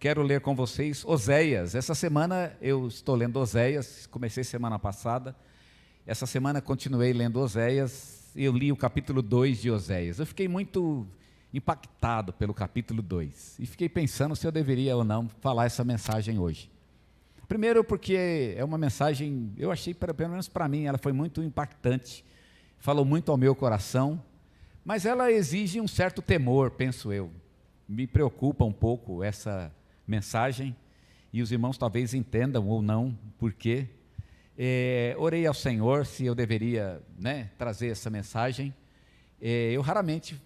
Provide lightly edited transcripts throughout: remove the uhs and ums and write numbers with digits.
quero ler com vocês Oséias. Essa semana eu estou lendo Oséias, comecei semana passada. Essa semana continuei lendo Oséias, eu li o capítulo 2 de Oséias. Eu fiquei muito impactado pelo capítulo 2 e fiquei pensando se eu deveria ou não falar essa mensagem hoje. Primeiro porque é uma mensagem, eu achei, pelo menos para mim, ela foi muito impactante, falou muito ao meu coração, mas ela exige um certo temor, penso eu. Me preocupa um pouco essa mensagem, e os irmãos talvez entendam ou não por quê. Orei ao Senhor se eu deveria, trazer essa mensagem. Eu raramente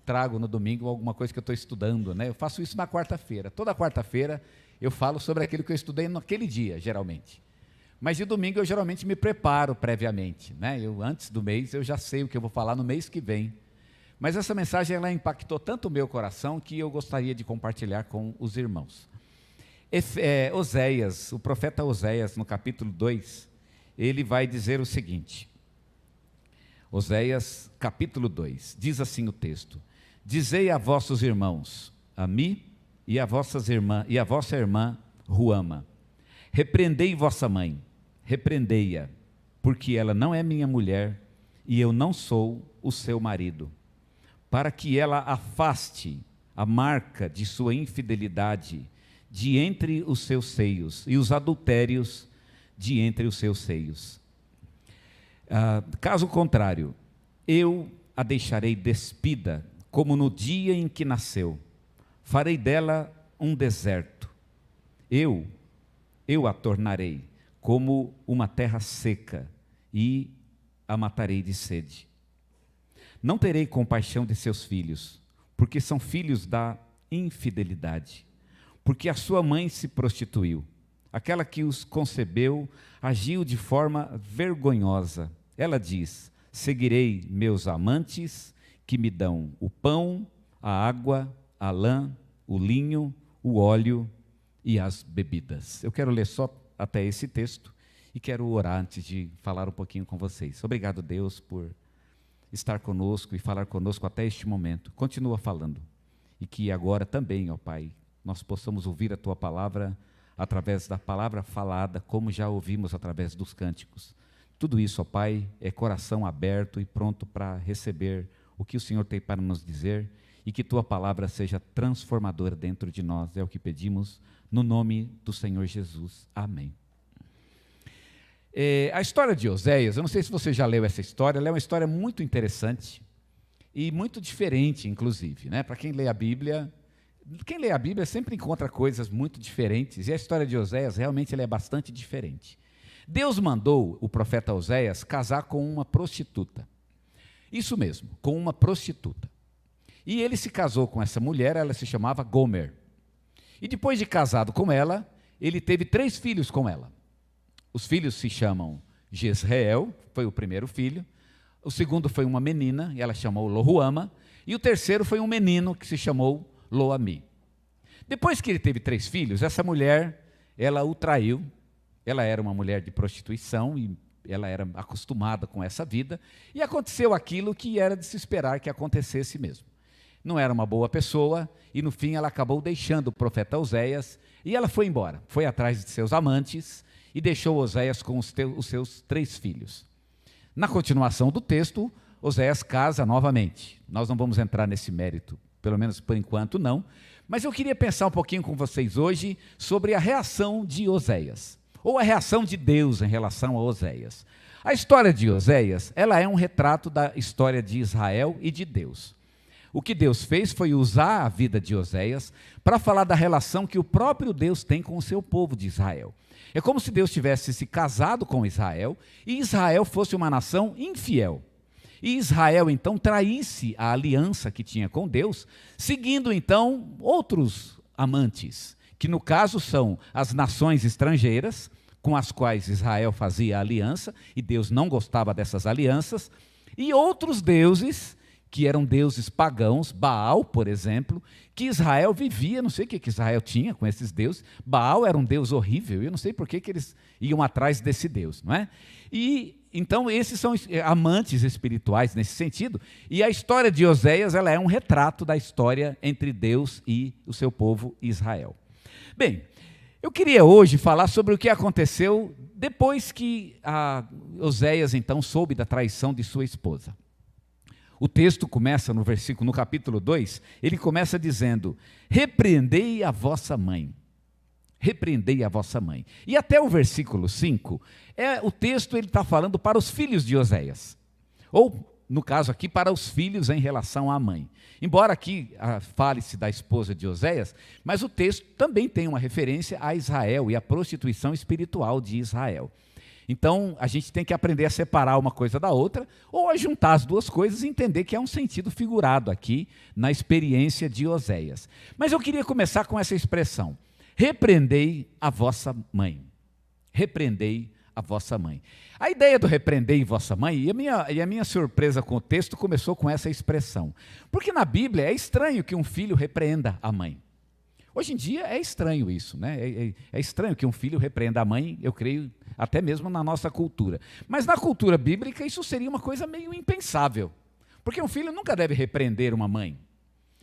trago no domingo alguma coisa que eu estou estudando, eu faço isso na quarta-feira. Toda quarta-feira eu falo sobre aquilo que eu estudei naquele dia, geralmente. Mas de domingo eu geralmente me preparo previamente, antes do mês eu já sei o que eu vou falar no mês que vem. Mas essa mensagem ela impactou tanto o meu coração que eu gostaria de compartilhar com os irmãos. Oséias, o profeta Oséias, no capítulo 2, ele vai dizer o seguinte. Oséias, capítulo 2, diz assim o texto: Dizei a vossos irmãos, a mim e a vossa irmã Ruama, repreendei vossa mãe, repreendei-a, porque ela não é minha mulher e eu não sou o seu marido, para que ela afaste a marca de sua infidelidade de entre os seus seios e os adultérios de entre os seus seios. Caso contrário, eu a deixarei despida como no dia em que nasceu, farei dela um deserto, eu a tornarei como uma terra seca e a matarei de sede. Não terei compaixão de seus filhos, porque são filhos da infidelidade, porque a sua mãe se prostituiu, aquela que os concebeu agiu de forma vergonhosa. Ela diz: seguirei meus amantes que me dão o pão, a água, a lã, o linho, o óleo e as bebidas. Eu quero ler só até esse texto e quero orar antes de falar um pouquinho com vocês. Obrigado, Deus, por estar conosco e falar conosco até este momento. Continua falando. E que agora também, ó Pai, nós possamos ouvir a Tua palavra através da palavra falada, como já ouvimos através dos cânticos. Tudo isso, ó Pai, é coração aberto e pronto para receber o que o Senhor tem para nos dizer, e que Tua palavra seja transformadora dentro de nós. É o que pedimos no nome do Senhor Jesus. Amém. A história de Oséias, eu não sei se você já leu essa história, ela é uma história muito interessante e muito diferente, inclusive, Para quem lê a Bíblia sempre encontra coisas muito diferentes, e a história de Oséias realmente ela é bastante diferente. Deus mandou o profeta Oséias casar com uma prostituta. Isso mesmo, com uma prostituta. E ele se casou com essa mulher, ela se chamava Gomer. E depois de casado com ela, ele teve 3 filhos com ela. Os filhos se chamam Jezreel, foi o primeiro filho. O segundo foi uma menina, e ela chamou Loruama. E o terceiro foi um menino que se chamou Loami. Depois que ele teve 3 filhos, essa mulher, ela o traiu. Ela era uma mulher de prostituição e ela era acostumada com essa vida, e aconteceu aquilo que era de se esperar que acontecesse mesmo. Não era uma boa pessoa, e no fim ela acabou deixando o profeta Oséias, e ela foi embora, foi atrás de seus amantes, e deixou Oséias com os seus 3 filhos. Na continuação do texto, Oséias casa novamente. Nós não vamos entrar nesse mérito, pelo menos por enquanto não, mas eu queria pensar um pouquinho com vocês hoje sobre a reação de Oséias, ou a reação de Deus em relação a Oséias. A história de Oséias, ela é um retrato da história de Israel e de Deus. O que Deus fez foi usar a vida de Oséias para falar da relação que o próprio Deus tem com o seu povo de Israel. É como se Deus tivesse se casado com Israel e Israel fosse uma nação infiel. E Israel então traísse a aliança que tinha com Deus, seguindo então outros amantes, que no caso são as nações estrangeiras, com as quais Israel fazia aliança, e Deus não gostava dessas alianças, e outros deuses, que eram deuses pagãos, Baal, por exemplo, que Israel vivia, não sei o que Israel tinha com esses deuses. Baal era um deus horrível, eu não sei por que eles iam atrás desse deus, não é? E então esses são amantes espirituais nesse sentido, e a história de Oséias ela é um retrato da história entre Deus e o seu povo Israel. Bem, eu queria hoje falar sobre o que aconteceu depois que Oséias então soube da traição de sua esposa. O texto começa no capítulo 2, ele começa dizendo: repreendei a vossa mãe. Repreendei a vossa mãe. E até o versículo 5, o texto ele está falando para os filhos de Oséias. Ou, no caso aqui, para os filhos em relação à mãe. Embora aqui fale-se da esposa de Oséias, mas o texto também tem uma referência a Israel e à prostituição espiritual de Israel. Então, a gente tem que aprender a separar uma coisa da outra, ou a juntar as duas coisas e entender que é um sentido figurado aqui na experiência de Oséias. Mas eu queria começar com essa expressão: repreendei a vossa mãe. Repreendei a vossa mãe. A ideia do repreendei vossa mãe, e a minha surpresa com o texto começou com essa expressão. Porque na Bíblia é estranho que um filho repreenda a mãe. Hoje em dia é estranho isso, né? É estranho que um filho repreenda a mãe, eu creio, até mesmo na nossa cultura. Mas na cultura bíblica isso seria uma coisa meio impensável. Porque um filho nunca deve repreender uma mãe.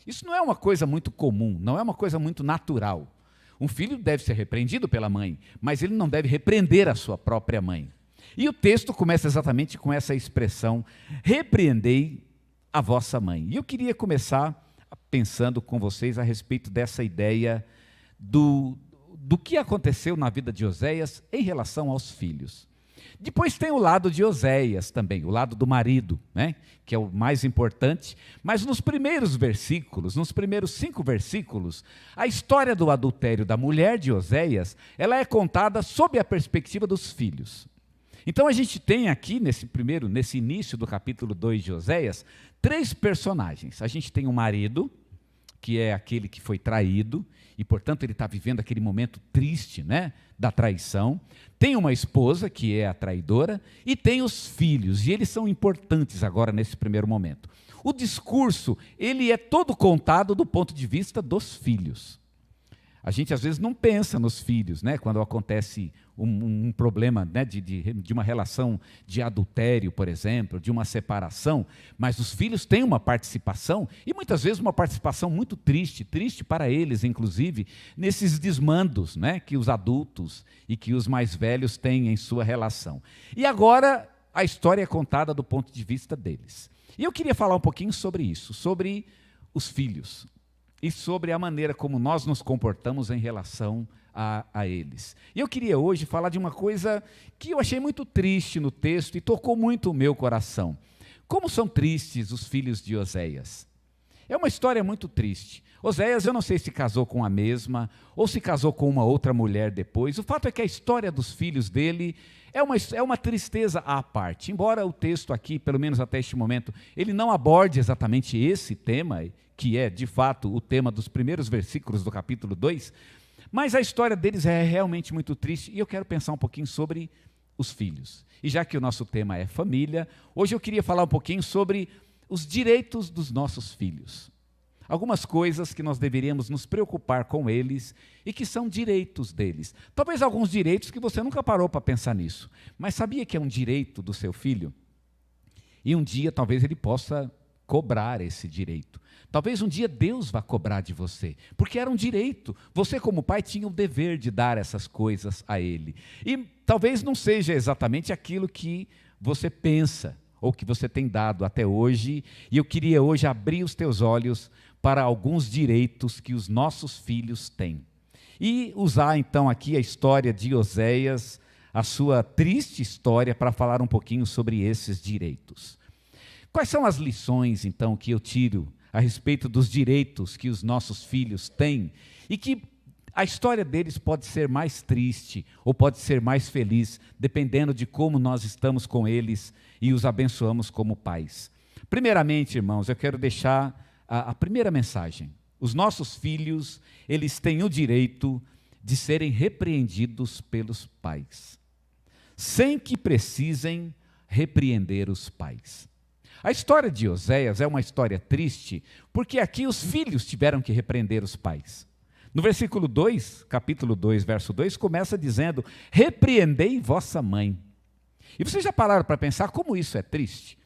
Isso não é uma coisa muito comum, não é uma coisa muito natural. Um filho deve ser repreendido pela mãe, mas ele não deve repreender a sua própria mãe. E o texto começa exatamente com essa expressão: repreendei a vossa mãe. E eu queria começar pensando com vocês a respeito dessa ideia do que aconteceu na vida de Oséias em relação aos filhos. Depois tem o lado de Oséias também, o lado do marido, né, que é o mais importante. Mas nos primeiros versículos, nos primeiros 5 versículos, a história do adultério da mulher de Oséias, ela é contada sob a perspectiva dos filhos. Então a gente tem aqui, nesse início do capítulo 2 de Oséias, 3 personagens. A gente tem o marido, que é aquele que foi traído, e portanto ele está vivendo aquele momento triste, né, da traição. Tem uma esposa, que é a traidora, e tem os filhos, e eles são importantes agora nesse primeiro momento. O discurso, ele é todo contado do ponto de vista dos filhos. A gente às vezes não pensa nos filhos, né, quando acontece um problema, né, de uma relação de adultério, por exemplo, de uma separação, mas os filhos têm uma participação, e muitas vezes uma participação muito triste para eles, inclusive, nesses desmandos, né, que os adultos e que os mais velhos têm em sua relação. E agora a história é contada do ponto de vista deles. E eu queria falar um pouquinho sobre isso, sobre os filhos, e sobre a maneira como nós nos comportamos em relação a eles. E eu queria hoje falar de uma coisa que eu achei muito triste no texto e tocou muito o meu coração. Como são tristes os filhos de Oséias. É uma história muito triste. Oséias, eu não sei se casou com a mesma, ou se casou com uma outra mulher depois. O fato é que a história dos filhos dele é uma tristeza à parte. Embora o texto aqui, pelo menos até este momento, ele não aborde exatamente esse tema, que é, de fato, o tema dos primeiros versículos do capítulo 2, mas a história deles é realmente muito triste, e eu quero pensar um pouquinho sobre os filhos. E já que o nosso tema é família, hoje eu queria falar um pouquinho sobre os direitos dos nossos filhos. Algumas coisas que nós deveríamos nos preocupar com eles e que são direitos deles. Talvez alguns direitos que você nunca parou para pensar nisso, mas sabia que é um direito do seu filho? E um dia talvez ele possa cobrar esse direito. Talvez um dia Deus vá cobrar de você, porque era um direito. Você, como pai, tinha o dever de dar essas coisas a ele. E talvez não seja exatamente aquilo que você pensa, ou que você tem dado até hoje, e eu queria hoje abrir os teus olhos para alguns direitos que os nossos filhos têm. E usar então aqui a história de Oséias, a sua triste história, para falar um pouquinho sobre esses direitos. Quais são as lições então que eu tiro a respeito dos direitos que os nossos filhos têm e que a história deles pode ser mais triste ou pode ser mais feliz, dependendo de como nós estamos com eles e os abençoamos como pais. Primeiramente, irmãos, eu quero deixar a primeira mensagem. Os nossos filhos, eles têm o direito de serem repreendidos pelos pais, sem que precisem repreender os pais. A história de Oséias é uma história triste, porque aqui os filhos tiveram que repreender os pais. No versículo 2, capítulo 2, verso 2, começa dizendo: repreendei vossa mãe. E vocês já pararam para pensar como isso é triste?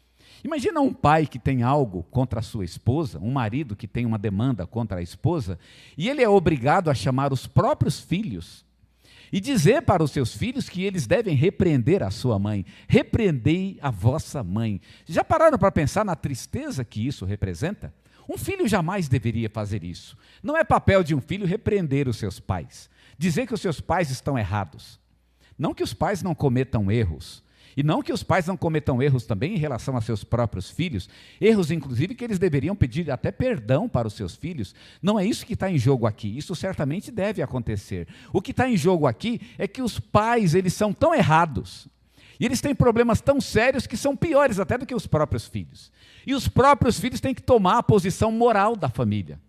Imagina um pai que tem algo contra a sua esposa, um marido que tem uma demanda contra a esposa, e ele é obrigado a chamar os próprios filhos e dizer para os seus filhos que eles devem repreender a sua mãe. Repreendei a vossa mãe. Já pararam para pensar na tristeza que isso representa? Um filho jamais deveria fazer isso. Não é papel de um filho repreender os seus pais, dizer que os seus pais estão errados. Não que os pais não cometam erros, e não que os pais não cometam erros também em relação a seus próprios filhos, erros inclusive que eles deveriam pedir até perdão para os seus filhos. Não é isso que está em jogo aqui, isso certamente deve acontecer. O que está em jogo aqui é que os pais, eles são tão errados, e eles têm problemas tão sérios que são piores até do que os próprios filhos. E os próprios filhos têm que tomar a posição moral da família.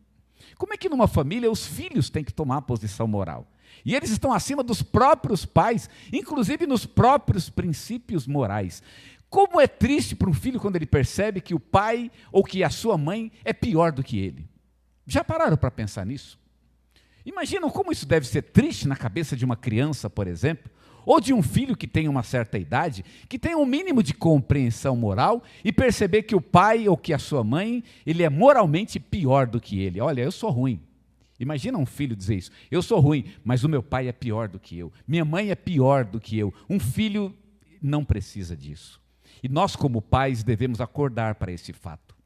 Como é que numa família os filhos têm que tomar a posição moral? E eles estão acima dos próprios pais, inclusive nos próprios princípios morais. Como é triste para um filho quando ele percebe que o pai ou que a sua mãe é pior do que ele. Já pararam para pensar nisso? Imaginam como isso deve ser triste na cabeça de uma criança, por exemplo, ou de um filho que tem uma certa idade, que tem um mínimo de compreensão moral e perceber que o pai ou que a sua mãe, ele é moralmente pior do que ele. Olha, eu sou ruim. Imagina um filho dizer isso, eu sou ruim, mas o meu pai é pior do que eu, minha mãe é pior do que eu. Um filho não precisa disso. E nós como pais devemos acordar para esse fato.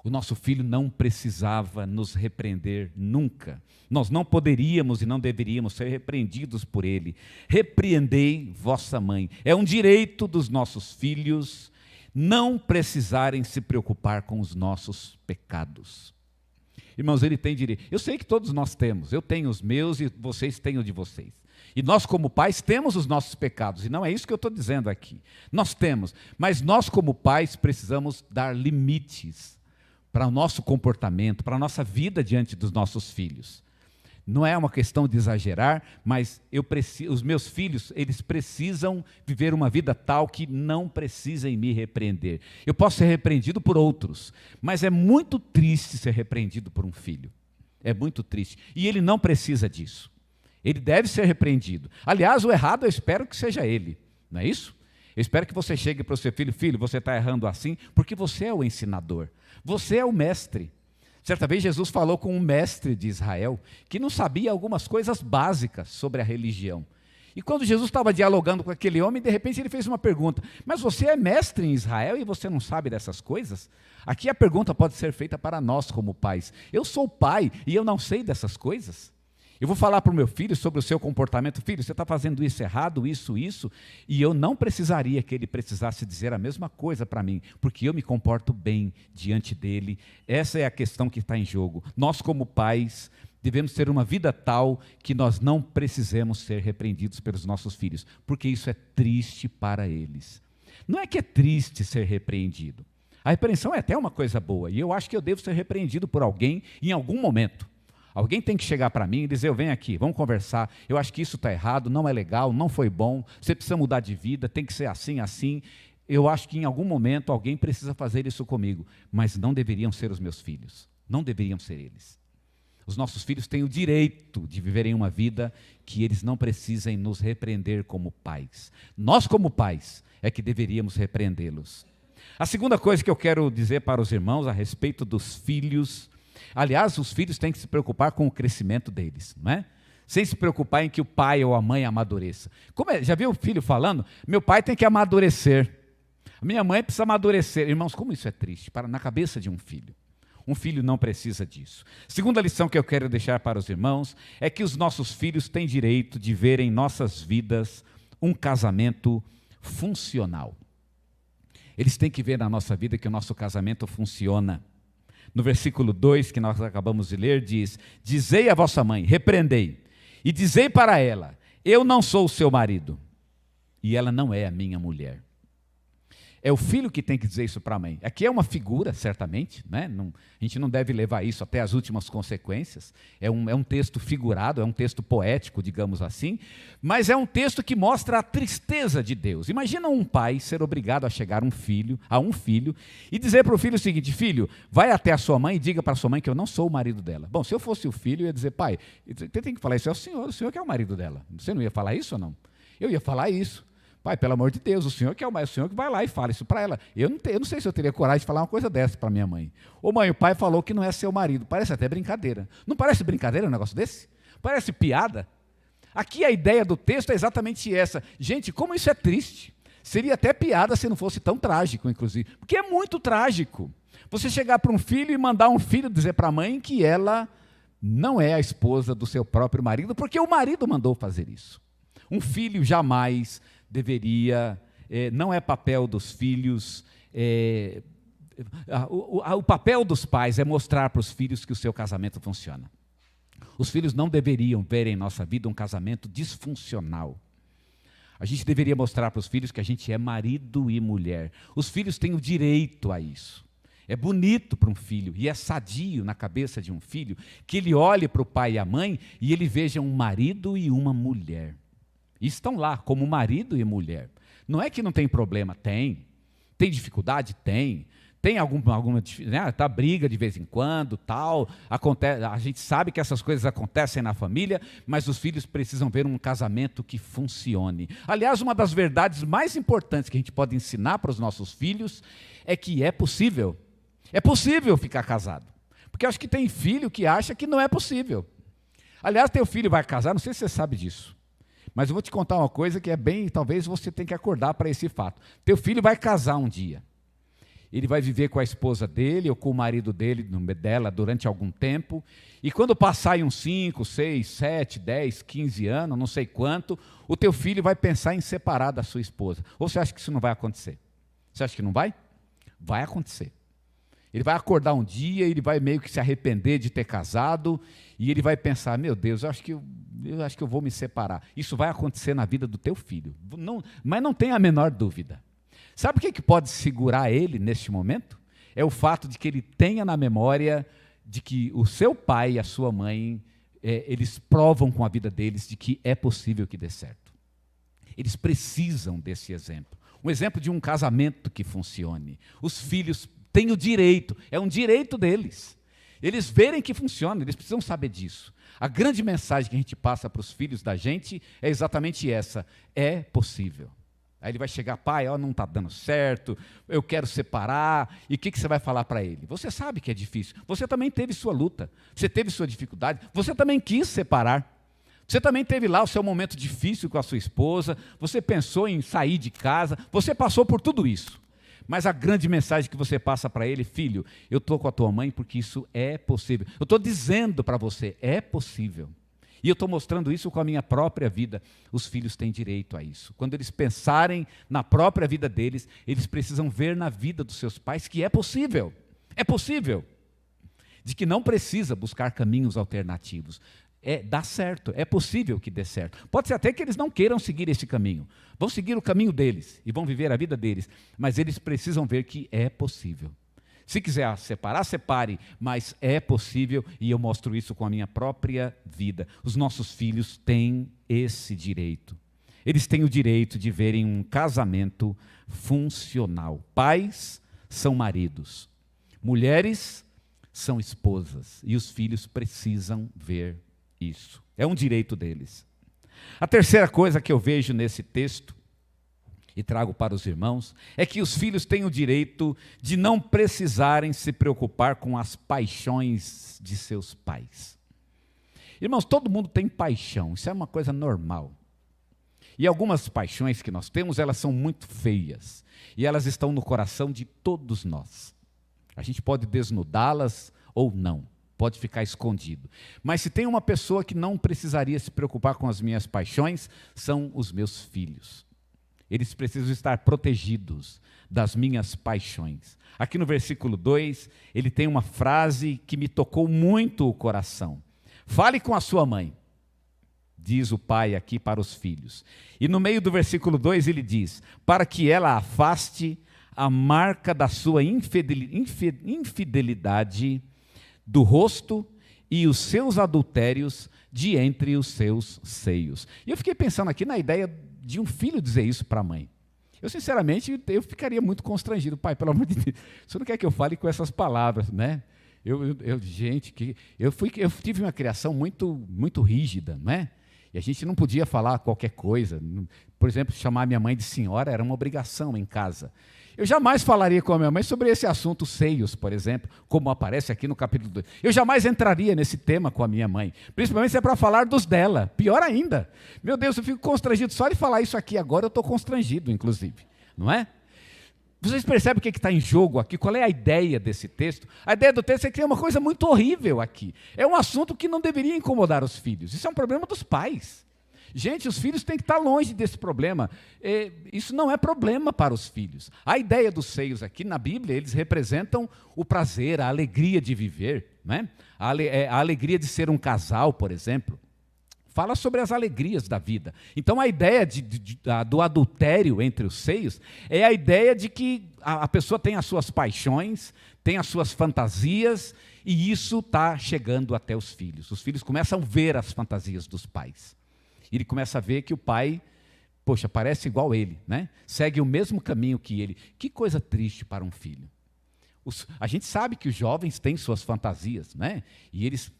O nosso filho não precisava nos repreender nunca. Nós não poderíamos e não deveríamos ser repreendidos por ele. Repreendei vossa mãe. É um direito dos nossos filhos não precisarem se preocupar com os nossos pecados. Irmãos, ele tem direito. Eu sei que todos nós temos. Eu tenho os meus e vocês têm o de vocês. E nós como pais temos os nossos pecados. E não é isso que eu estou dizendo aqui. Nós temos. Mas nós como pais precisamos dar limites para o nosso comportamento, para a nossa vida diante dos nossos filhos. Não é uma questão de exagerar, mas os meus filhos, eles precisam viver uma vida tal que não precisem me repreender. Eu posso ser repreendido por outros, mas é muito triste ser repreendido por um filho. É muito triste. E ele não precisa disso. Ele deve ser repreendido. Aliás, o errado eu espero que seja ele, não é isso? Eu espero que você chegue para o seu filho, filho, você está errando assim, porque você é o ensinador, você é o mestre. Certa vez Jesus falou com um mestre de Israel, que não sabia algumas coisas básicas sobre a religião. E quando Jesus estava dialogando com aquele homem, de repente ele fez uma pergunta, mas você é mestre em Israel e você não sabe dessas coisas? Aqui a pergunta pode ser feita para nós como pais. Eu sou pai e eu não sei dessas coisas? Eu vou falar para o meu filho sobre o seu comportamento. Filho, você está fazendo isso errado, isso, e eu não precisaria que ele precisasse dizer a mesma coisa para mim, porque eu me comporto bem diante dele. Essa é a questão que está em jogo. Nós como pais devemos ter uma vida tal que nós não precisemos ser repreendidos pelos nossos filhos, porque isso é triste para eles. Não é que é triste ser repreendido. A repreensão é até uma coisa boa, e eu acho que eu devo ser repreendido por alguém em algum momento. Alguém tem que chegar para mim e dizer, eu venho aqui, vamos conversar, eu acho que isso está errado, não é legal, não foi bom, você precisa mudar de vida, tem que ser assim, assim. Eu acho que em algum momento alguém precisa fazer isso comigo, mas não deveriam ser os meus filhos, não deveriam ser eles. Os nossos filhos têm o direito de viverem uma vida que eles não precisem nos repreender como pais. Nós como pais é que deveríamos repreendê-los. A segunda coisa que eu quero dizer para os irmãos a respeito dos filhos, aliás, os filhos têm que se preocupar com o crescimento deles, não é? Sem se preocupar em que o pai ou a mãe amadureça. Já viu o filho falando? Meu pai tem que amadurecer. A minha mãe precisa amadurecer. Irmãos, como isso é triste na cabeça de um filho. Um filho não precisa disso. Segunda lição que eu quero deixar para os irmãos é que os nossos filhos têm direito de ver em nossas vidas um casamento funcional. Eles têm que ver na nossa vida que o nosso casamento funciona. No versículo 2 que nós acabamos de ler, diz, dizei à vossa mãe, repreendei, e dizei para ela, eu não sou o seu marido, e ela não é a minha mulher. É o filho que tem que dizer isso para a mãe. Aqui é uma figura, certamente, né? A gente não deve levar isso até as últimas consequências. É um texto figurado, é um texto poético, digamos assim, mas é um texto que mostra a tristeza de Deus. Imagina um pai ser obrigado a chegar a um filho e dizer para o filho o seguinte, filho, vai até a sua mãe e diga para a sua mãe que eu não sou o marido dela. Bom, se eu fosse o filho, eu ia dizer, pai, você tem que falar isso, é o senhor que é o marido dela. Você não ia falar isso ou não? Eu ia falar isso. Pai, pelo amor de Deus, o senhor que é o senhor que vai lá e fala isso para ela. Eu não sei se eu teria coragem de falar uma coisa dessa para minha mãe. Ô mãe, o pai falou que não é seu marido. Parece até brincadeira. Não parece brincadeira um negócio desse? Parece piada? Aqui a ideia do texto é exatamente essa. Gente, como isso é triste. Seria até piada se não fosse tão trágico, inclusive. Porque é muito trágico. Você chegar para um filho e mandar um filho dizer para a mãe que ela não é a esposa do seu próprio marido, porque o marido mandou fazer isso. Um filho jamais deveria, não é papel dos filhos, o papel dos pais é mostrar para os filhos que o seu casamento funciona. Os filhos não deveriam ver em nossa vida um casamento disfuncional. A gente deveria mostrar para os filhos que a gente é marido e mulher. Os filhos têm o direito a isso. É bonito para um filho e é sadio na cabeça de um filho que ele olhe para o pai e a mãe e ele veja um marido e uma mulher. E estão lá como marido e mulher. Não é que não tem problema, tem. Tem dificuldade? Tem. Tem alguma né, tá briga de vez em quando, tal. Acontece, a gente sabe que essas coisas acontecem na família, mas os filhos precisam ver um casamento que funcione. Aliás, uma das verdades mais importantes que a gente pode ensinar para os nossos filhos é que é possível ficar casado. Porque eu acho que tem filho que acha que não é possível. Aliás, teu filho vai casar, não sei se você sabe disso. Mas eu vou te contar uma coisa que é bem, talvez você tenha que acordar para esse fato. Teu filho vai casar um dia. Ele vai viver com a esposa dele ou com o marido dela durante algum tempo. E quando passar em uns 5, 6, 7, 10, 15 anos, não sei quanto, o teu filho vai pensar em separar da sua esposa. Ou você acha que isso não vai acontecer? Você acha que não vai? Vai acontecer. Ele vai acordar um dia, ele vai meio que se arrepender de ter casado, e ele vai pensar, meu Deus, eu acho que eu vou me separar. Isso vai acontecer na vida do teu filho. Mas não tenha a menor dúvida. Sabe o que pode segurar ele neste momento? É o fato de que ele tenha na memória de que o seu pai e a sua mãe, eles provam com a vida deles de que é possível que dê certo. Eles precisam desse exemplo. Um exemplo de um casamento que funcione. Os filhos têm o direito, é um direito deles. Eles verem que funciona, eles precisam saber disso. A grande mensagem que a gente passa para os filhos da gente é exatamente essa: é possível. Aí ele vai chegar, pai, não está dando certo, eu quero separar, e o que você vai falar para ele? Você sabe que é difícil, você também teve sua luta, você teve sua dificuldade, você também quis separar, você também teve lá o seu momento difícil com a sua esposa, você pensou em sair de casa, você passou por tudo isso. Mas a grande mensagem que você passa para ele: filho, eu estou com a tua mãe porque isso é possível. Eu estou dizendo para você, é possível. E eu estou mostrando isso com a minha própria vida. Os filhos têm direito a isso. Quando eles pensarem na própria vida deles, eles precisam ver na vida dos seus pais que é possível. É possível. De que não precisa buscar caminhos alternativos. Dá certo, é possível que dê certo. Pode ser até que eles não queiram seguir esse caminho. Vão seguir o caminho deles e vão viver a vida deles. Mas eles precisam ver que é possível. Se quiser separar, separe, mas é possível, e eu mostro isso com a minha própria vida. Os nossos filhos têm esse direito. Eles têm o direito de verem um casamento funcional. Pais são maridos, mulheres são esposas, e os filhos precisam ver isso. É um direito deles. A terceira coisa que eu vejo nesse texto, e trago para os irmãos, é que os filhos têm o direito de não precisarem se preocupar com as paixões de seus pais. Irmãos, todo mundo tem paixão, isso é uma coisa normal. E algumas paixões que nós temos, elas são muito feias, e elas estão no coração de todos nós. A gente pode desnudá-las ou não, pode ficar escondido. Mas se tem uma pessoa que não precisaria se preocupar com as minhas paixões, são os meus filhos. Eles precisam estar protegidos das minhas paixões. Aqui no versículo 2, ele tem uma frase que me tocou muito o coração. Fale com a sua mãe, diz o pai aqui para os filhos. E no meio do versículo 2 ele diz, para que ela afaste a marca da sua infidelidade do rosto e os seus adultérios de entre os seus seios. E eu fiquei pensando aqui na ideia de um filho dizer isso para a mãe. Eu, sinceramente, ficaria muito constrangido. Pai, pelo amor de Deus, você não quer que eu fale com essas palavras, né? Eu tive uma criação muito, muito rígida, não é? E a gente não podia falar qualquer coisa. Por exemplo, chamar minha mãe de senhora era uma obrigação em casa. Eu jamais falaria com a minha mãe sobre esse assunto seios, por exemplo, como aparece aqui no capítulo 2. Eu jamais entraria nesse tema com a minha mãe, principalmente se é para falar dos dela. Pior ainda. Meu Deus, eu fico constrangido. Só de falar isso aqui agora eu estou constrangido, inclusive. Não é? Vocês percebem o que está em jogo aqui? Qual é a ideia desse texto? A ideia do texto é que tem uma coisa muito horrível aqui. É um assunto que não deveria incomodar os filhos. Isso é um problema dos pais. Gente, os filhos têm que estar longe desse problema. Isso não é problema para os filhos. A ideia dos seios aqui na Bíblia, eles representam o prazer, a alegria de viver, né? A alegria de ser um casal, por exemplo. Fala sobre as alegrias da vida. Então, a ideia do adultério entre os seios é a ideia de que a pessoa tem as suas paixões, tem as suas fantasias, e isso está chegando até os filhos. Os filhos começam a ver as fantasias dos pais. Ele começa a ver que o pai, poxa, parece igual ele, né? Segue o mesmo caminho que ele. Que coisa triste para um filho. A gente sabe que os jovens têm suas fantasias, né? E eles,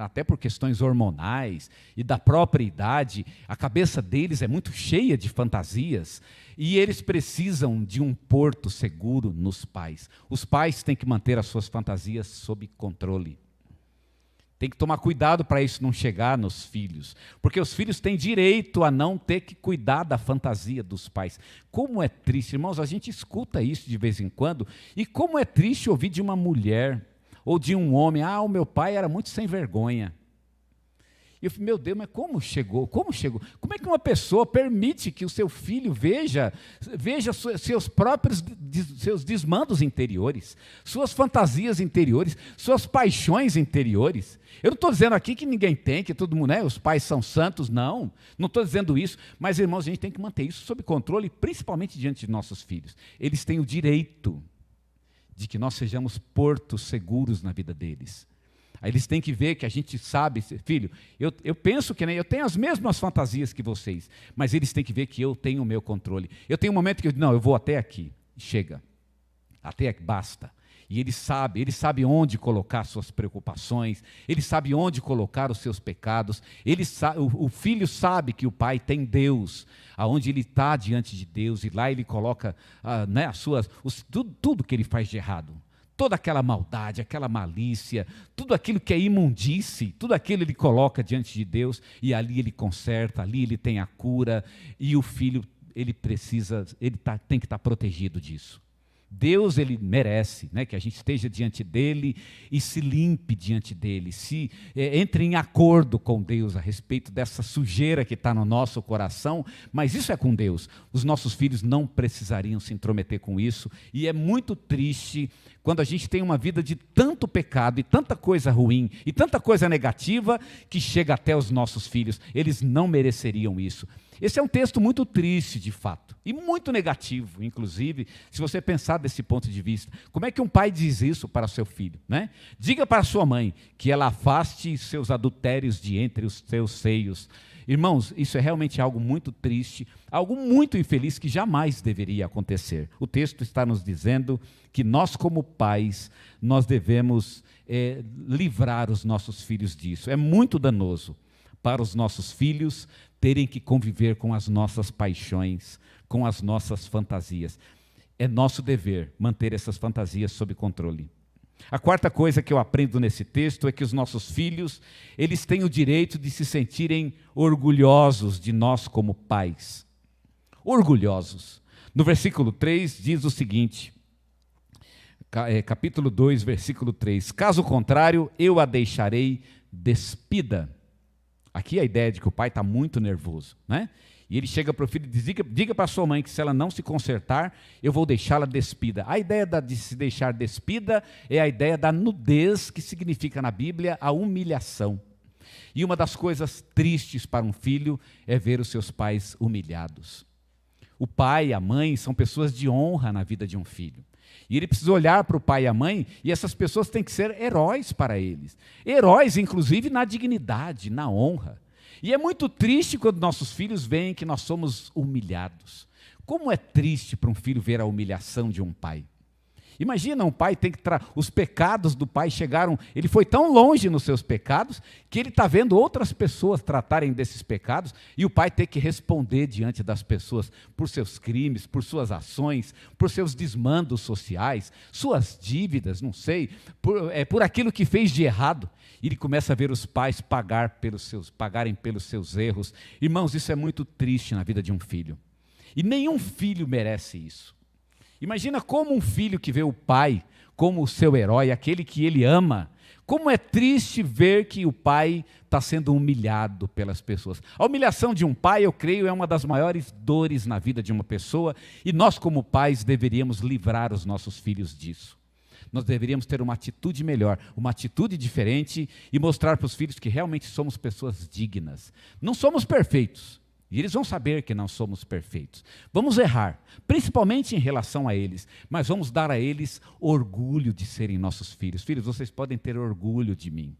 até por questões hormonais e da própria idade, a cabeça deles é muito cheia de fantasias e eles precisam de um porto seguro nos pais. Os pais têm que manter as suas fantasias sob controle. Tem que tomar cuidado para isso não chegar nos filhos, porque os filhos têm direito a não ter que cuidar da fantasia dos pais. Como é triste, irmãos, a gente escuta isso de vez em quando, e como é triste ouvir de uma mulher ou de um homem: ah, o meu pai era muito sem vergonha. E eu falei: meu Deus, mas como chegou? Como chegou? Como é que uma pessoa permite que o seu filho veja seus próprios seus desmandos interiores, suas fantasias interiores, suas paixões interiores? Eu não estou dizendo aqui que ninguém tem, que todo mundo, né, os pais são santos, não estou dizendo isso, mas, irmãos, a gente tem que manter isso sob controle, principalmente diante de nossos filhos. Eles têm o direito de que nós sejamos portos seguros na vida deles. Aí eles têm que ver que a gente sabe: filho, eu penso que eu tenho as mesmas fantasias que vocês, mas eles têm que ver que eu tenho o meu controle. Eu tenho um momento que eu vou até aqui, chega, até aqui, basta. E ele sabe onde colocar suas preocupações, ele sabe onde colocar os seus pecados, o filho sabe que o pai tem Deus, aonde ele está diante de Deus, e lá ele coloca tudo que ele faz de errado. Toda aquela maldade, aquela malícia, tudo aquilo que é imundície, tudo aquilo ele coloca diante de Deus, e ali ele conserta, ali ele tem a cura, e o filho, tem que estar protegido disso. Deus, ele merece, né, que a gente esteja diante dele e se limpe diante dele, entre em acordo com Deus a respeito dessa sujeira que está no nosso coração, mas isso é com Deus. Os nossos filhos não precisariam se intrometer com isso, e é muito triste quando a gente tem uma vida de tanto pecado e tanta coisa ruim e tanta coisa negativa que chega até os nossos filhos. Eles não mereceriam isso. Esse é um texto muito triste, de fato, e muito negativo, inclusive, se você pensar desse ponto de vista. Como é que um pai diz isso para seu filho, né? Diga para sua mãe que ela afaste seus adultérios de entre os seus seios. Irmãos, isso é realmente algo muito triste, algo muito infeliz que jamais deveria acontecer. O texto está nos dizendo que nós, como pais, nós devemos livrar os nossos filhos disso. É muito danoso para os nossos filhos terem que conviver com as nossas paixões, com as nossas fantasias. É nosso dever manter essas fantasias sob controle. A quarta coisa que eu aprendo nesse texto é que os nossos filhos, eles têm o direito de se sentirem orgulhosos de nós como pais. Orgulhosos. No versículo 3 diz o seguinte, capítulo 2, versículo 3: caso contrário, eu a deixarei despida. Aqui a ideia de que o pai está muito nervoso, né? E ele chega para o filho e diz: diga para sua mãe que se ela não se consertar, eu vou deixá-la despida. A ideia de se deixar despida é a ideia da nudez, que significa na Bíblia a humilhação. E uma das coisas tristes para um filho é ver os seus pais humilhados. O pai e a mãe são pessoas de honra na vida de um filho. E ele precisa olhar para o pai e a mãe, e essas pessoas têm que ser heróis para eles. Heróis, inclusive, na dignidade, na honra. E é muito triste quando nossos filhos veem que nós somos humilhados. Como é triste para um filho ver a humilhação de um pai. Imagina um pai tem que os pecados do pai chegaram, ele foi tão longe nos seus pecados que ele está vendo outras pessoas tratarem desses pecados e o pai tem que responder diante das pessoas por seus crimes, por suas ações, por seus desmandos sociais, suas dívidas, não sei, por aquilo que fez de errado. E ele começa a ver os pais pagarem pelos seus erros. Irmãos, isso é muito triste na vida de um filho. E nenhum filho merece isso. Imagina como um filho que vê o pai como o seu herói, aquele que ele ama, como é triste ver que o pai está sendo humilhado pelas pessoas. A humilhação de um pai, eu creio, é uma das maiores dores na vida de uma pessoa, e nós como pais deveríamos livrar os nossos filhos disso. Nós deveríamos ter uma atitude melhor, uma atitude diferente e mostrar para os filhos que realmente somos pessoas dignas. Não somos perfeitos. E eles vão saber que não somos perfeitos. Vamos errar, principalmente em relação a eles, mas vamos dar a eles orgulho de serem nossos filhos. Filhos, vocês podem ter orgulho de mim.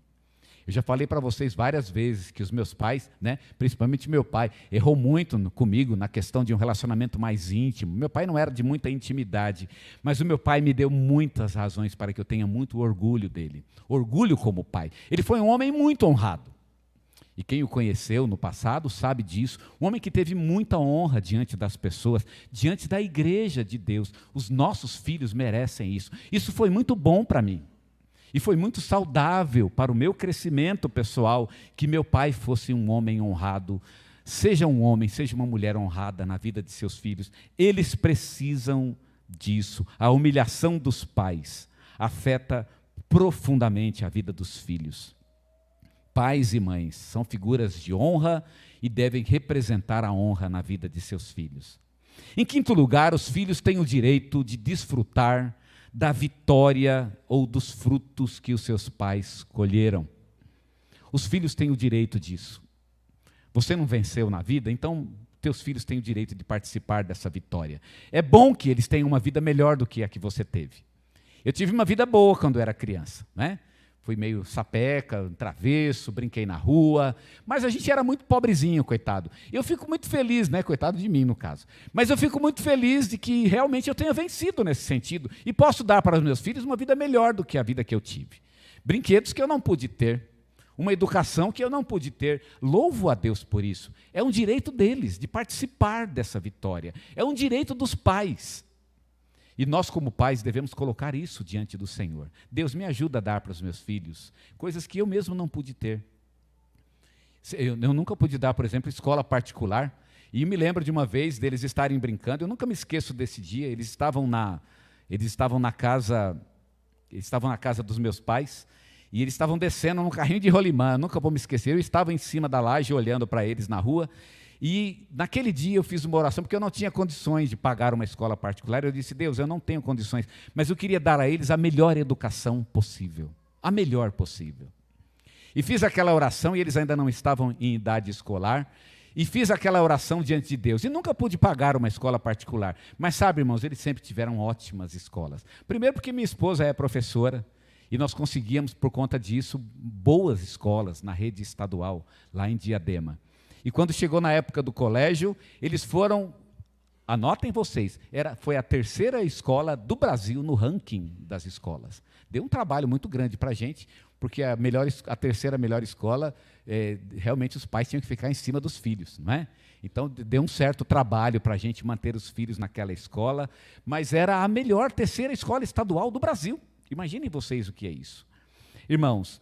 Eu já falei para vocês várias vezes que os meus pais, principalmente meu pai, errou muito comigo na questão de um relacionamento mais íntimo. Meu pai não era de muita intimidade, mas o meu pai me deu muitas razões para que eu tenha muito orgulho dele. Orgulho como pai. Ele foi um homem muito honrado. E quem o conheceu no passado sabe disso. Um homem que teve muita honra diante das pessoas, diante da igreja de Deus. Os nossos filhos merecem isso. Isso foi muito bom para mim. E foi muito saudável para o meu crescimento pessoal que meu pai fosse um homem honrado. Seja um homem, seja uma mulher honrada na vida de seus filhos. Eles precisam disso. A humilhação dos pais afeta profundamente a vida dos filhos. Pais e mães são figuras de honra e devem representar a honra na vida de seus filhos. Em quinto lugar, os filhos têm o direito de desfrutar da vitória ou dos frutos que os seus pais colheram. Os filhos têm o direito disso. Você não venceu na vida, então teus filhos têm o direito de participar dessa vitória. É bom que eles tenham uma vida melhor do que a que você teve. Eu tive uma vida boa quando eu era criança, Fui meio sapeca, travesso, brinquei na rua, mas a gente era muito pobrezinho, coitado. Eu fico muito feliz, coitado de mim no caso, mas eu fico muito feliz de que realmente eu tenha vencido nesse sentido e posso dar para os meus filhos uma vida melhor do que a vida que eu tive. Brinquedos que eu não pude ter, uma educação que eu não pude ter. Louvo a Deus por isso. É um direito deles de participar dessa vitória. É um direito dos pais. E nós, como pais, devemos colocar isso diante do Senhor. Deus, me ajuda a dar para os meus filhos coisas que eu mesmo não pude ter. Eu nunca pude dar, por exemplo, escola particular. E me lembro de uma vez deles estarem brincando. Eu nunca me esqueço desse dia. Eles estavam na casa dos meus pais. E eles estavam descendo num carrinho de rolimã. Eu nunca vou me esquecer. Eu estava em cima da laje olhando para eles na rua. E naquele dia eu fiz uma oração, porque eu não tinha condições de pagar uma escola particular. Eu disse, Deus, eu não tenho condições, mas eu queria dar a eles a melhor educação possível. A melhor possível. E fiz aquela oração, e eles ainda não estavam em idade escolar, e fiz aquela oração diante de Deus. E nunca pude pagar uma escola particular. Mas sabe, irmãos, eles sempre tiveram ótimas escolas. Primeiro porque minha esposa é professora, e nós conseguíamos, por conta disso, boas escolas na rede estadual, lá em Diadema. E quando chegou na época do colégio, eles foram, anotem vocês, foi a terceira escola do Brasil no ranking das escolas. Deu um trabalho muito grande para a gente, porque a terceira melhor escola, realmente os pais tinham que ficar em cima dos filhos, não é? Então, deu um certo trabalho para a gente manter os filhos naquela escola, mas era a melhor terceira escola estadual do Brasil. Imaginem vocês o que é isso. Irmãos,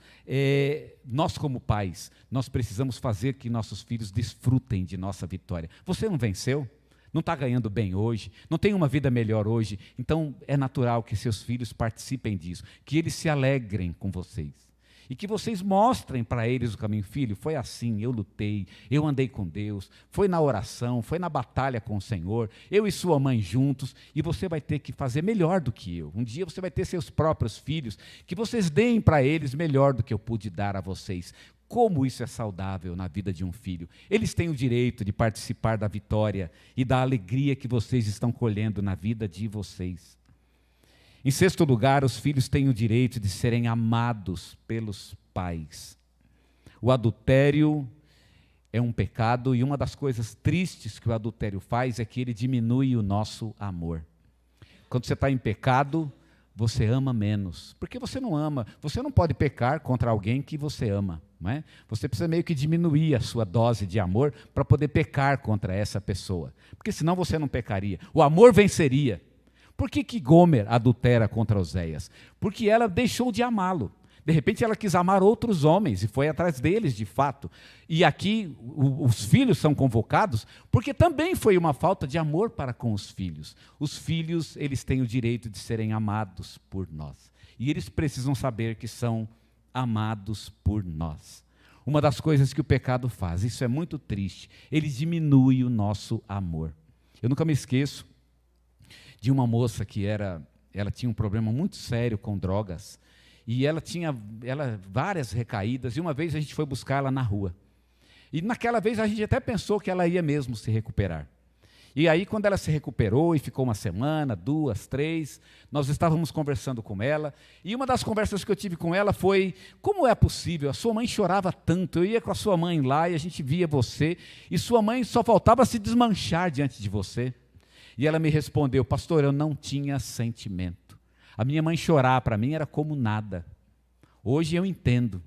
nós como pais, nós precisamos fazer que nossos filhos desfrutem de nossa vitória. Você não venceu? Não está ganhando bem hoje? Não tem uma vida melhor hoje? Então é natural que seus filhos participem disso, que eles se alegrem com vocês. E que vocês mostrem para eles o caminho. Filho, foi assim, eu lutei, eu andei com Deus, foi na oração, foi na batalha com o Senhor, eu e sua mãe juntos, e você vai ter que fazer melhor do que eu. Um dia você vai ter seus próprios filhos, que vocês deem para eles melhor do que eu pude dar a vocês. Como isso é saudável na vida de um filho. Eles têm o direito de participar da vitória e da alegria que vocês estão colhendo na vida de vocês. Em sexto lugar, os filhos têm o direito de serem amados pelos pais. O adultério é um pecado e uma das coisas tristes que o adultério faz é que ele diminui o nosso amor. Quando você está em pecado, você ama menos. Porque você não pode pecar contra alguém que você ama. Não é? Você precisa meio que diminuir a sua dose de amor para poder pecar contra essa pessoa. Porque senão você não pecaria. O amor venceria. Por que Gomer adultera contra Oséias? Porque ela deixou de amá-lo. De repente ela quis amar outros homens e foi atrás deles de fato. E aqui os filhos são convocados porque também foi uma falta de amor para com os filhos. Os filhos, eles têm o direito de serem amados por nós. E eles precisam saber que são amados por nós. Uma das coisas que o pecado faz, isso é muito triste, ele diminui o nosso amor. Eu nunca me esqueço de uma moça que ela tinha um problema muito sério com drogas. E ela tinha várias recaídas, e uma vez a gente foi buscar ela na rua. E naquela vez a gente até pensou que ela ia mesmo se recuperar. E aí quando ela se recuperou e ficou uma semana, 2, 3, nós estávamos conversando com ela, e uma das conversas que eu tive com ela foi, como é possível? A sua mãe chorava tanto, eu ia com a sua mãe lá e a gente via você, e sua mãe só faltava se desmanchar diante de você. E ela me respondeu, pastor, eu não tinha sentimento. A minha mãe chorar para mim era como nada. Hoje eu entendo.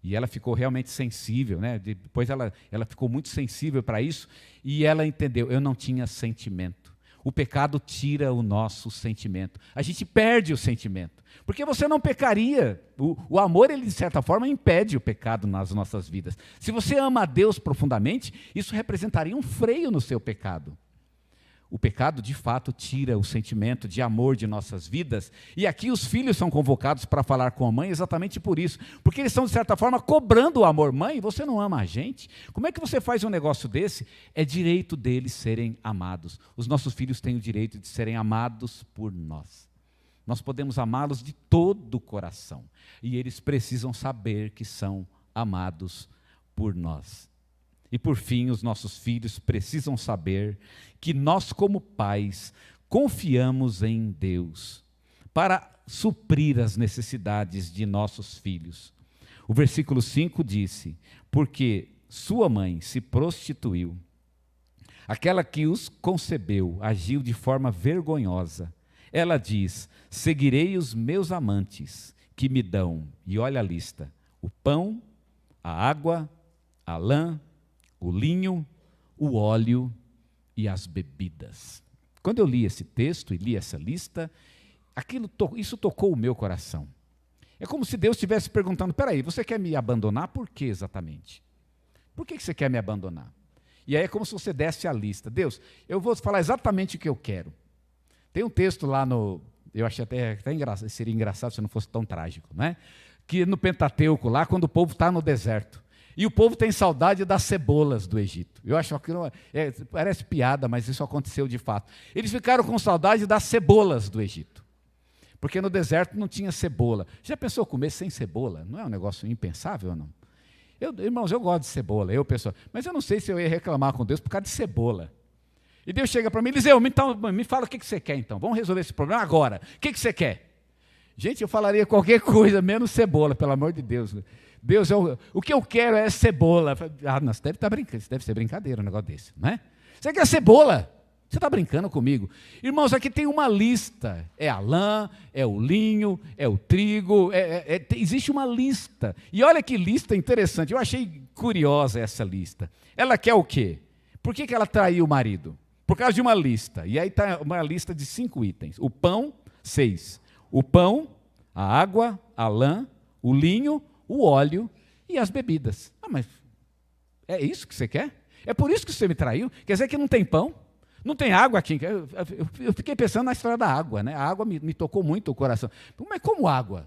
E ela ficou realmente sensível, né? Depois ela ficou muito sensível para isso e ela entendeu, eu não tinha sentimento. O pecado tira o nosso sentimento. A gente perde o sentimento. Porque você não pecaria. O amor, ele de certa forma impede o pecado nas nossas vidas. Se você ama a Deus profundamente, isso representaria um freio no seu pecado. O pecado, de fato, tira o sentimento de amor de nossas vidas. E aqui os filhos são convocados para falar com a mãe exatamente por isso. Porque eles estão, de certa forma, cobrando o amor. Mãe, você não ama a gente? Como é que você faz um negócio desse? É direito deles serem amados. Os nossos filhos têm o direito de serem amados por nós. Nós podemos amá-los de todo o coração. E eles precisam saber que são amados por nós. E por fim, os nossos filhos precisam saber que nós, como pais, confiamos em Deus para suprir as necessidades de nossos filhos. O versículo 5 disse, porque sua mãe se prostituiu, aquela que os concebeu agiu de forma vergonhosa. Ela diz, seguirei os meus amantes que me dão, e olha a lista, o pão, a água, a lã, o linho, o óleo e as bebidas. Quando eu li esse texto e li essa lista, isso tocou o meu coração. É como se Deus estivesse perguntando, peraí, você quer me abandonar? Por que exatamente? Por que você quer me abandonar? E aí é como se você desse a lista. Deus, eu vou falar exatamente o que eu quero. Tem um texto lá eu achei até engraçado, seria engraçado se não fosse tão trágico, né? Que no Pentateuco, lá quando o povo está no deserto, e o povo tem saudade das cebolas do Egito. Eu acho que parece piada, mas isso aconteceu de fato. Eles ficaram com saudade das cebolas do Egito. Porque no deserto não tinha cebola. Já pensou comer sem cebola? Não é um negócio impensável ou não? Irmãos, eu gosto de cebola, mas eu não sei se eu ia reclamar com Deus por causa de cebola. E Deus chega para mim e diz, então, me fala o que você quer então. Vamos resolver esse problema agora. O que você quer? Gente, eu falaria qualquer coisa, menos cebola, pelo amor de Deus. Deus, o que eu quero é cebola. Ah, não, você deve estar brincando, isso deve ser brincadeira um negócio desse, não é? Você quer cebola? Você está brincando comigo? Irmãos, aqui tem uma lista. É a lã, é o linho, é o trigo, existe uma lista. E olha que lista interessante, eu achei curiosa essa lista. Ela quer o quê? Por que ela traiu o marido? Por causa de uma lista. E aí está uma lista de 5 itens. O pão, 6. O pão, a água, a lã, o linho, o óleo e as bebidas. Ah, mas é isso que você quer? É por isso que você me traiu? Quer dizer que não tem pão? Não tem água aqui? Eu fiquei pensando na história da água, né? A água me tocou muito o coração. Mas como água?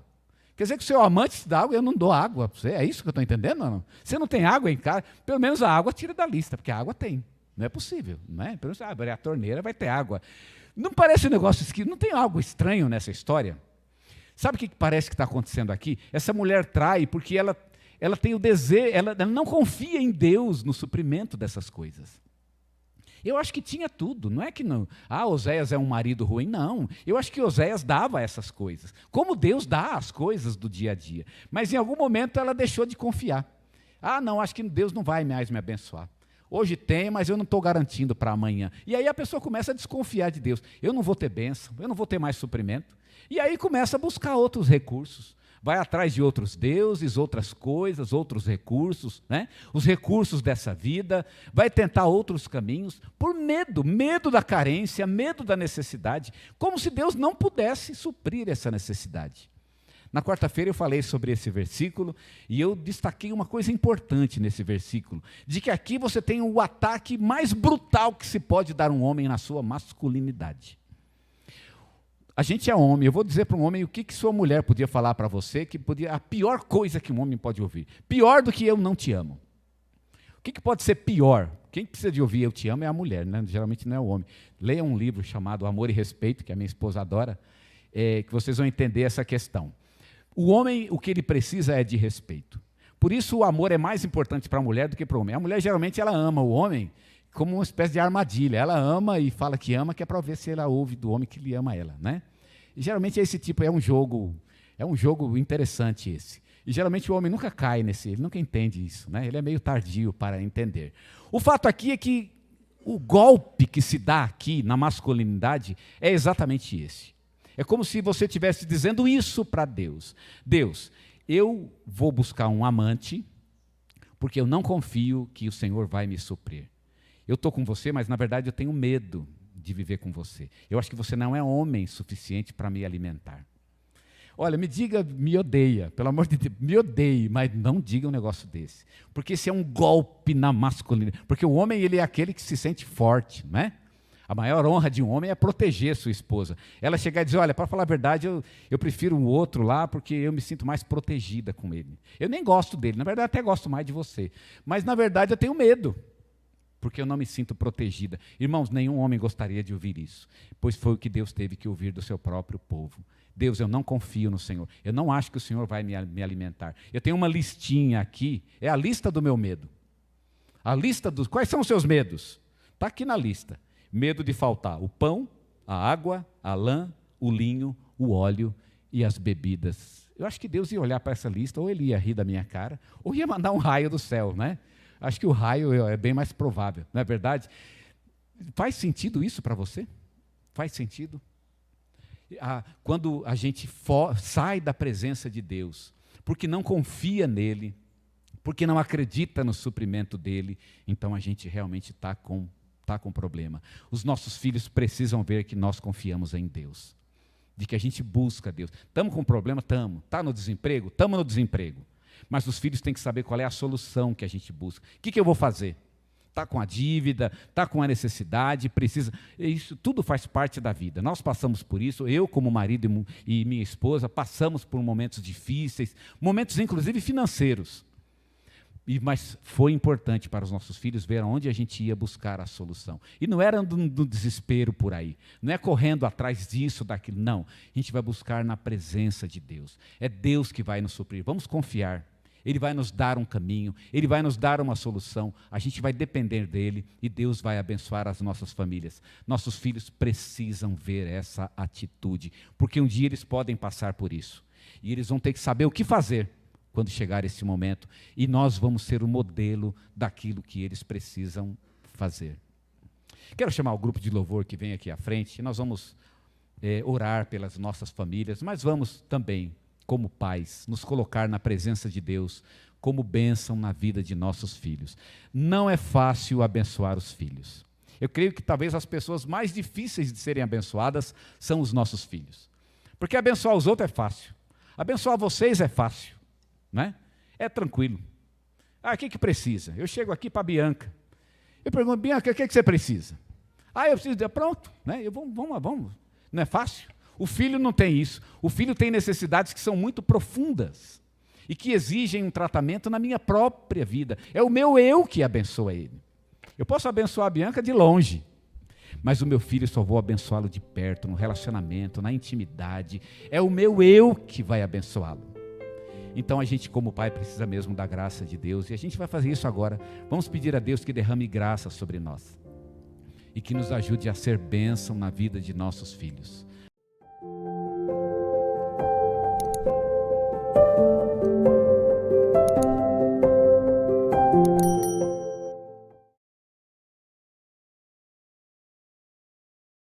Quer dizer que o seu amante dá água, eu não dou água para você? É isso que eu estou entendendo? Não? Você não tem água em casa? Pelo menos a água tira da lista, porque a água tem. Não é possível, não é? Pelo menos abrir a torneira vai ter água. Não parece um negócio esquisito? Não tem algo estranho nessa história? Sabe o que parece que está acontecendo aqui? Essa mulher trai porque ela tem o desejo, ela não confia em Deus no suprimento dessas coisas. Eu acho que tinha tudo, não é que não. Oséias é um marido ruim, não. Eu acho que Oséias dava essas coisas, como Deus dá as coisas do dia a dia. Mas em algum momento ela deixou de confiar. Não, acho que Deus não vai mais me abençoar. Hoje tem, mas eu não estou garantindo para amanhã. E aí a pessoa começa a desconfiar de Deus. Eu não vou ter bênção, eu não vou ter mais suprimento. E aí começa a buscar outros recursos. Vai atrás de outros deuses, outras coisas, outros recursos, né? Os recursos dessa vida. Vai tentar outros caminhos por medo da carência, medo da necessidade. Como se Deus não pudesse suprir essa necessidade. Na quarta-feira eu falei sobre esse versículo e eu destaquei uma coisa importante nesse versículo, de que aqui você tem o ataque mais brutal que se pode dar a um homem na sua masculinidade. A gente é homem, eu vou dizer para um homem o que sua mulher podia falar para você, que podia, a pior coisa que um homem pode ouvir, pior do que eu não te amo. O que pode ser pior? Quem precisa de ouvir eu te amo é a mulher, né? Geralmente não é o homem. Leia um livro chamado Amor e Respeito, que a minha esposa adora, que vocês vão entender essa questão. O homem, o que ele precisa é de respeito. Por isso o amor é mais importante para a mulher do que para o homem. A mulher geralmente ela ama o homem como uma espécie de armadilha. Ela ama e fala que ama, que é para ver se ela ouve do homem que lhe ama ela, né? E geralmente esse tipo é um jogo interessante esse. E geralmente o homem nunca cai nesse, ele nunca entende isso, né? Ele é meio tardio para entender. O fato aqui é que o golpe que se dá aqui na masculinidade é exatamente esse. É como se você estivesse dizendo isso para Deus. Deus, eu vou buscar um amante, porque eu não confio que o Senhor vai me suprir. Eu estou com você, mas na verdade eu tenho medo de viver com você. Eu acho que você não é homem suficiente para me alimentar. Olha, me diga, me odeia, pelo amor de Deus, me odeie, mas não diga um negócio desse. Porque esse é um golpe na masculinidade. Porque o homem, ele é aquele que se sente forte, não é? A maior honra de um homem é proteger sua esposa. Ela chegar e dizer, olha, para falar a verdade, eu prefiro um outro lá porque eu me sinto mais protegida com ele. Eu nem gosto dele, na verdade até gosto mais de você. Mas na verdade eu tenho medo, porque eu não me sinto protegida. Irmãos, nenhum homem gostaria de ouvir isso, pois foi o que Deus teve que ouvir do seu próprio povo. Deus, eu não confio no Senhor, eu não acho que o Senhor vai me alimentar. Eu tenho uma listinha aqui, é a lista do meu medo. A lista dos... Quais são os seus medos? Está aqui na lista. Medo de faltar o pão, a água, a lã, o linho, o óleo e as bebidas. Eu acho que Deus ia olhar para essa lista, ou ele ia rir da minha cara, ou ia mandar um raio do céu, né? Acho que o raio é bem mais provável, não é verdade? Faz sentido isso para você? Faz sentido? Quando a gente sai da presença de Deus, porque não confia nele, porque não acredita no suprimento dele, então a gente realmente está com problema. Os nossos filhos precisam ver que nós confiamos em Deus, de que a gente busca Deus. Estamos com problema? Estamos. Está no desemprego? Estamos no desemprego. Mas os filhos têm que saber qual é a solução que a gente busca. O que eu vou fazer? Está com a dívida, está com a necessidade, precisa... Isso tudo faz parte da vida. Nós passamos por isso, eu como marido e minha esposa, passamos por momentos difíceis, momentos inclusive financeiros. Mas foi importante para os nossos filhos ver onde a gente ia buscar a solução. E não era no desespero por aí, não é correndo atrás disso, daquilo, não. A gente vai buscar na presença de Deus. É Deus que vai nos suprir, vamos confiar. Ele vai nos dar um caminho, Ele vai nos dar uma solução, a gente vai depender dEle e Deus vai abençoar as nossas famílias. Nossos filhos precisam ver essa atitude, porque um dia eles podem passar por isso. E eles vão ter que saber o que fazer quando chegar esse momento, e nós vamos ser o modelo daquilo que eles precisam fazer. Quero chamar o grupo de louvor que vem aqui à frente, e nós vamos orar pelas nossas famílias, mas vamos também, como pais, nos colocar na presença de Deus, como bênção na vida de nossos filhos. Não é fácil abençoar os filhos. Eu creio que talvez as pessoas mais difíceis de serem abençoadas são os nossos filhos. Porque abençoar os outros é fácil, abençoar vocês é fácil. Né? É tranquilo. O que precisa? Eu chego aqui para a Bianca. Eu pergunto, Bianca, o que você precisa? Eu preciso de... Pronto. Né? Vamos. Não é fácil? O filho não tem isso. O filho tem necessidades que são muito profundas e que exigem um tratamento na minha própria vida. É o meu eu que abençoa ele. Eu posso abençoar a Bianca de longe, mas o meu filho só vou abençoá-lo de perto, no relacionamento, na intimidade. É o meu eu que vai abençoá-lo. Então a gente como pai precisa mesmo da graça de Deus, e a gente vai fazer isso agora. Vamos pedir a Deus que derrame graça sobre nós e que nos ajude a ser bênção na vida de nossos filhos.